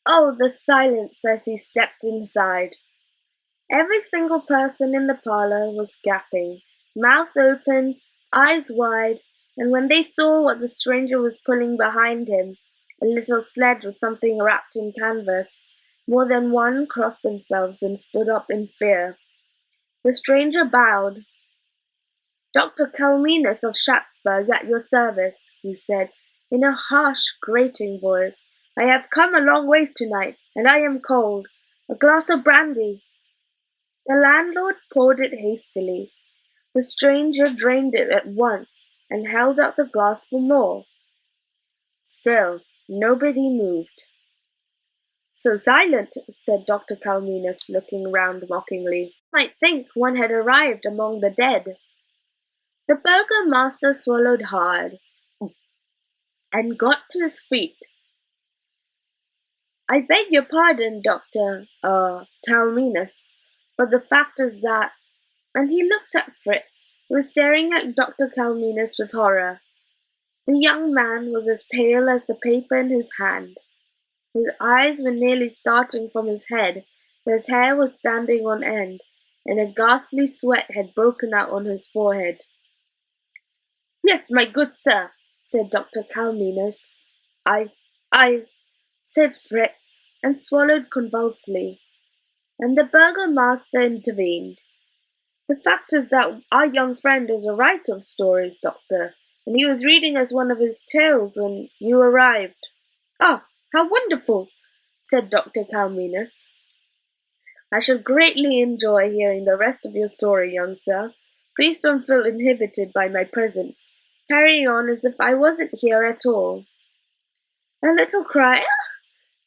Oh, the silence as he stepped inside. Every single person in the parlour was gaping, mouth open, eyes wide, and when they saw what the stranger was pulling behind him, a little sledge with something wrapped in canvas, more than one crossed themselves and stood up in fear. The stranger bowed. "Dr. Kalmenius of Shatsburg at your service," he said, in a harsh, grating voice. "I have come a long way tonight, and I am cold. A glass of brandy." The landlord poured it hastily. The stranger drained it at once, and held out the glass for more. Still nobody moved. "So silent," said Dr. Kalmenius, looking round mockingly. "Might think one had arrived among the dead." The burgomaster swallowed hard, and got to his feet. "I beg your pardon, Dr. Kalmenius, but the fact is that—" and he looked at Fritz, who was staring at Dr. Kalmenius with horror. The young man was as pale as the paper in his hand. His eyes were nearly starting from his head, his hair was standing on end, and a ghastly sweat had broken out on his forehead. "Yes, my good sir," said Dr. Kalmenius. I said Fritz, and swallowed convulsively, and the burgomaster intervened. "The fact is that our young friend is a writer of stories, doctor, and he was reading us one of his tales when you arrived." "Ah, how wonderful!" said Dr. Kalmenius. "I shall greatly enjoy hearing the rest of your story, young sir. Please don't feel inhibited by my presence. Carry on as if I wasn't here at all." A little cry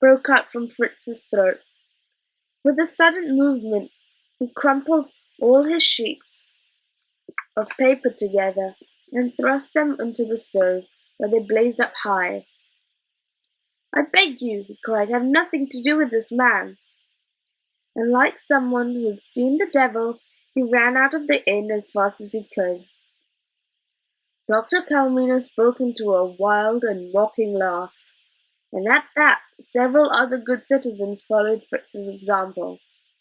broke out from Fritz's throat. With a sudden movement, he crumpled all his sheets of paper together and thrust them into the stove, where they blazed up high. "I beg you," he cried, "have nothing to do with this man." And like someone who had seen the devil, he ran out of the inn as fast as he could. Dr. Kalmenius broke into a wild and mocking laugh, and at that several other good citizens followed Fritz's example,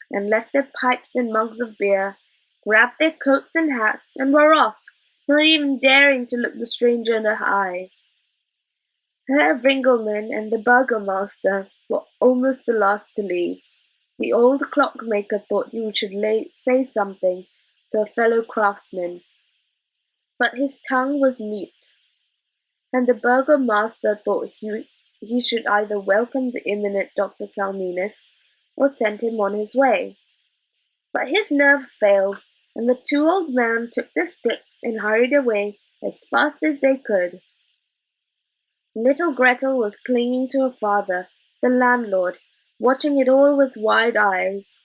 and left their pipes and mugs of beer, grabbed their coats and hats, and were off, not even daring to look the stranger in the eye. Herr Ringelmann and the burgomaster were almost the last to leave. The old clockmaker thought he should say something to a fellow craftsman, but his tongue was mute, and the burgomaster thought he should either welcome the imminent Dr. Kalmenius or send him on his way. But his nerve failed, and the two old men took their sticks and hurried away as fast as they could. Little Gretel was clinging to her father, the landlord, watching it all with wide eyes.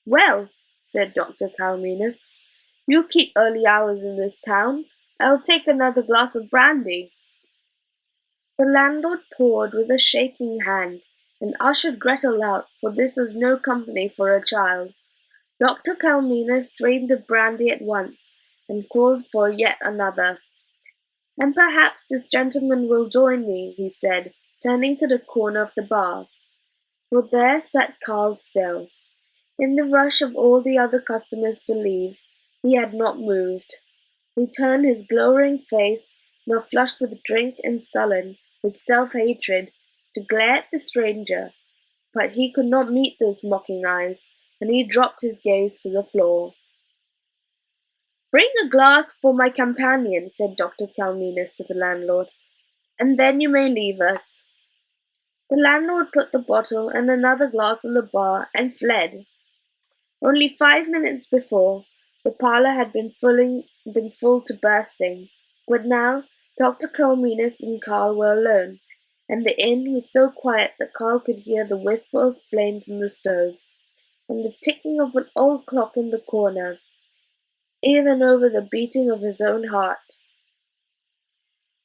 "Well," said Dr. Kalmenius, "you keep early hours in this town. I'll take another glass of brandy." The landlord poured with a shaking hand, and ushered Gretel out, for this was no company for a child. Dr. Kalmenius drained the brandy at once, and called for yet another. "And perhaps this gentleman will join me," he said, turning to the corner of the bar. For there sat Karl still. In the rush of all the other customers to leave, he had not moved. He turned his glowering face, now flushed with drink and sullen with self-hatred, to glare at the stranger, but he could not meet those mocking eyes, and he dropped his gaze to the floor. "Bring a glass for my companion," said Dr. Kalmenius to the landlord, "and then you may leave us." The landlord put the bottle and another glass on the bar and fled. Only 5 minutes before, the parlour had been full to bursting, but now Dr. Kalmenius and Karl were alone, and the inn was so quiet that Karl could hear the whisper of flames in the stove, and the ticking of an old clock in the corner, even over the beating of his own heart.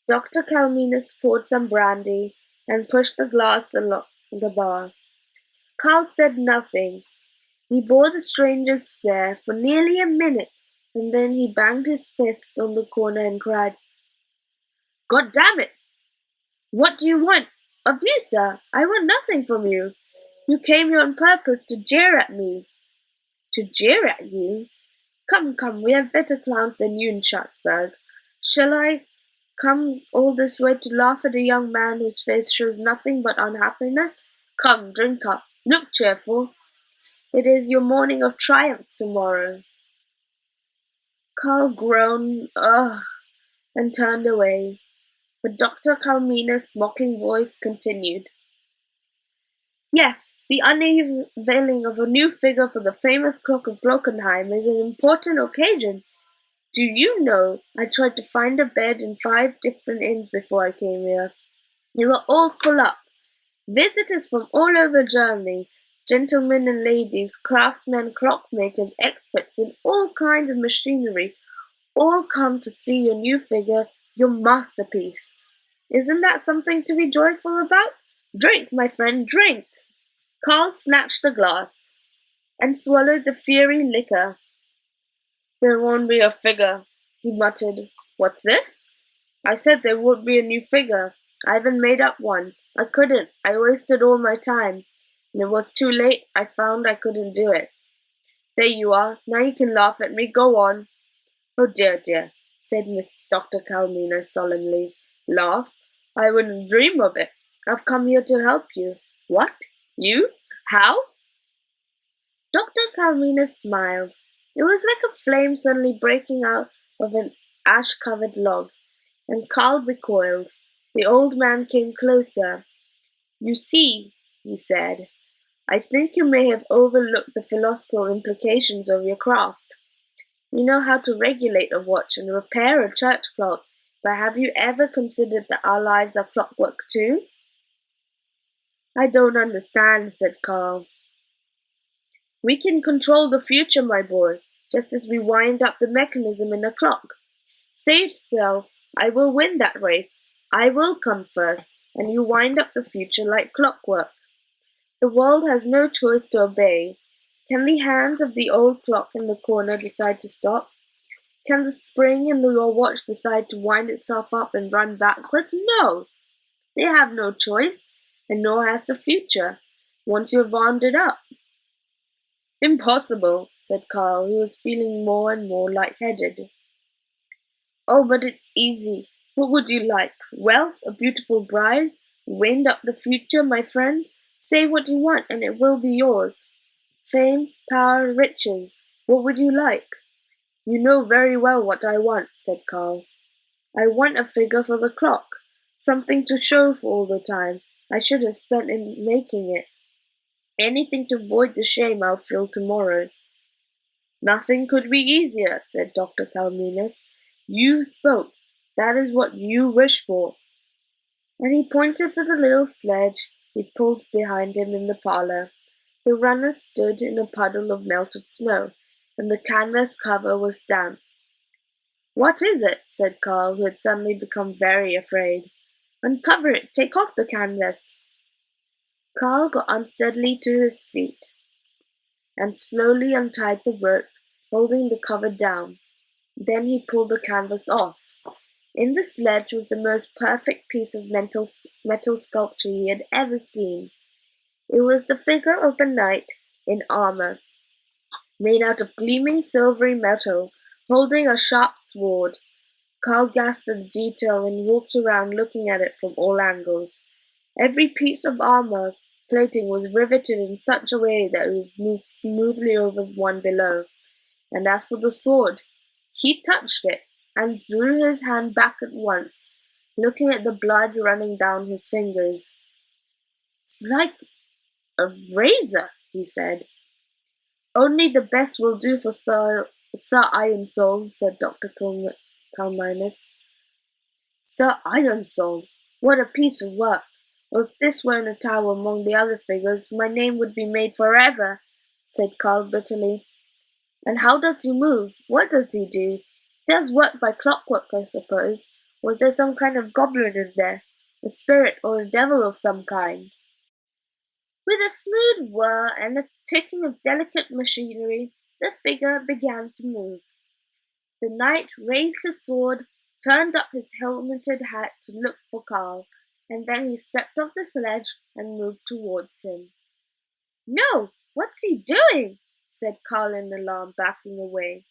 Dr. Kalmenius poured some brandy and pushed the glass along the bar. Karl said nothing. He bore the stranger's stare for nearly a minute, and then he banged his fist on the corner and cried, "God damn it! What do you want?" "Of you, sir. I want nothing from you. You came here on purpose to jeer at me. To jeer at you? Come, come, we have better clowns than you in Sharpsburg. Shall I come all this way to laugh at a young man whose face shows nothing but unhappiness? Come, drink up. Look cheerful. It is your morning of triumph tomorrow. Carl groaned, ugh, and turned away. But Dr. Kalmenius' mocking voice continued. Yes, the unveiling of a new figure for the famous clock of Glockenheim is an important occasion. Do you know, I tried to find a bed in 5 different inns before I came here. They were all full up. Visitors from all over Germany, gentlemen and ladies, craftsmen, clockmakers, experts in all kinds of machinery, all come to see your new figure, your masterpiece. Isn't that something to be joyful about? Drink, my friend, drink! Carl snatched the glass and swallowed the fiery liquor. There won't be a figure, he muttered. What's this? I said there won't be a new figure. I haven't made up one. I couldn't. I wasted all my time. When it was too late, I found I couldn't do it. There you are. Now you can laugh at me. Go on. Oh dear, said Miss Dr. Kalmenius solemnly. Laugh? I wouldn't dream of it. I've come here to help you. What? You? How? Dr. Kalmenius smiled. It was like a flame suddenly breaking out of an ash-covered log, and Carl recoiled. The old man came closer. You see, he said, I think you may have overlooked the philosophical implications of your craft. You know how to regulate a watch and repair a church clock, but have you ever considered that our lives are clockwork too? I don't understand, said Carl. We can control the future, my boy, just as we wind up the mechanism in a clock. Say to yourself, I will win that race. I will come first, and you wind up the future like clockwork. The world has no choice to obey. Can the hands of the old clock in the corner decide to stop? Can the spring in your watch decide to wind itself up and run backwards? No! They have no choice, and nor has the future, once you have wound it up. Impossible, said Carl, who was feeling more and more light-headed. Oh, but it's easy. What would you like? Wealth? A beautiful bride? Wind up the future, my friend? Say what you want, and it will be yours. Fame, power, riches. What would you like? You know very well what I want, said Carl. I want a figure for the clock, something to show for all the time I should have spent in making it. Anything to avoid the shame I'll feel tomorrow. Nothing could be easier, said Dr. Kalmenius. You spoke. That is what you wish for. And he pointed to the little sledge he pulled behind him in the parlour. The runner stood in a puddle of melted snow, and the canvas cover was damp. What is it? Said Carl, who had suddenly become very afraid. Uncover it. Take off the canvas. Carl got unsteadily to his feet and slowly untied the rope, holding the cover down. Then he pulled the canvas off. In the sledge was the most perfect piece of metal sculpture he had ever seen. It was the figure of a knight in armour, made out of gleaming silvery metal, holding a sharp sword. Carl gasped at the detail and walked around looking at it from all angles. Every piece of armour plating was riveted in such a way that it would move smoothly over the one below. And as for the sword, he touched it and drew his hand back at once, looking at the blood running down his fingers. It's like a razor, he said. Only the best will do for Sir Ironsoul, said Dr. Kalmenius. Sir Ironsoul, what a piece of work! If this were in a tower among the other figures, my name would be made forever, said Carl bitterly. And how does he move? What does he do? He does work by clockwork, I suppose. Was there some kind of goblin in there? A spirit or a devil of some kind? With a smooth whir and a ticking of delicate machinery, the figure began to move. The knight raised his sword, turned up his helmeted hat to look for Carl, and then he stepped off the sledge and moved towards him. No, what's he doing? Said Carl in alarm, backing away.